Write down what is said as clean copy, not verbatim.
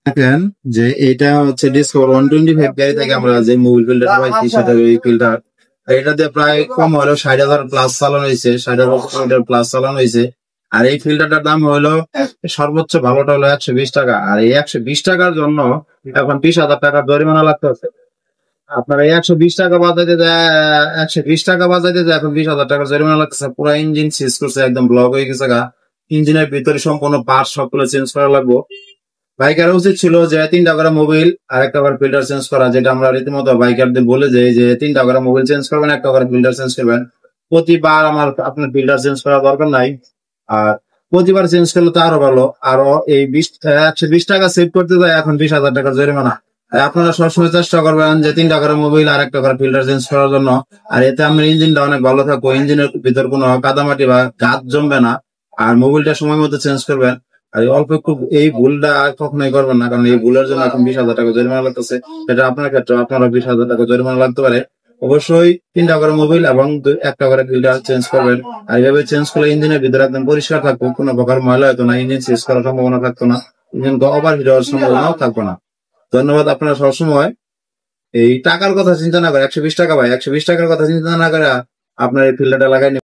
দেখেন যে এটা হচ্ছে ডিসকভার 125 গাড়ি থেকে আমরা যে মোবিল ফিল্টার পাইছি সেটা ওই ফিল্টার এটা দিয়ে প্রায় কম হলো 60,000 প্লাস চালানো হয়েছে, 60,000 কিলোমিটার প্লাস চালানো হয়েছে। আর এই ফিল্টারটার দাম হলো সর্বোচ্চ ভালোটা হলো 120 টাকা। আর এই 120 টাকার জন্য এখন 20,000 টাকার জরিমানা লাগতে হচ্ছে। আপনার এই 120 টাকা বাজাইতে যায়, 120 টাকা বাজাইতে যায় এখন 20,000 টাকার জরিমানা লাগতেছে। পুরো ইঞ্জিন সিজ করছে, একদম ব্লক হয়ে গেছে গা। ইঞ্জিনের ভিতরে সম্পূর্ণ পার্ট সবগুলো চেঞ্জ করা লাগবে। বাইকার উচিত ছিল যে 3টা করে মোবিল আর 1টা করে ফিল্টার চেঞ্জ করা, যেটা আমরা রীতিমতো বাইকারদের বলে যাই যে 3টা করে মোবিল চেঞ্জ করবেন, 1টা করে ফিল্টার চেঞ্জ করবেন। প্রতিবার আপনার ফিল্টার চেঞ্জ করার দরকার নাই। আর প্রতিবার চেঞ্জ করলে তো আরো ভালো। আরো এই 120 টাকা সেভ করতে যায় এখন 20,000 টাকার জরিমানা। আপনারা সবসময় চেষ্টা করবেন যে 3টা করে মোবিল আর 1টা করে ফিল্টার চেঞ্জ করার জন্য। আর এতে আমার ইঞ্জিনটা অনেক ভালো থাকবো, ইঞ্জিনের ভিতর কোনো কাদামাটি বা গাছ জমবে না। আর মোবিলটা সময় মতো চেঞ্জ করবেন। আর অল্প একটু এই ভুলটা আর কখনোই করবেন না, কারণ এই ভুলের জন্য এখন 20,000 টাকা জরিমানা লাগতেছে। এটা আপনার ক্ষেত্রে আপনারা 20,000 টাকা জরিমানা লাগতে পারে। অবশ্যই 3টা করে মোবিল এবং 1টা করে ফিল্টার চেঞ্জ করবেন। আর এইভাবে চেঞ্জ করলে ইঞ্জিনের ভিতরে একদম পরিষ্কার থাকবো, কোনো প্রকার ময়লা হতো না, ইঞ্জিন চেঞ্জ করার সম্ভাবনা থাকতো না, ইঞ্জিন ওভার হিট হওয়ার সম্ভাবনাও থাকতো না। ধন্যবাদ। আপনারা সবসময় এই টাকার কথা চিন্তা না করে 120 টাকা ভাই, 120 টাকার কথা চিন্তা না করে আপনার এই ফিল্টারটা লাগাই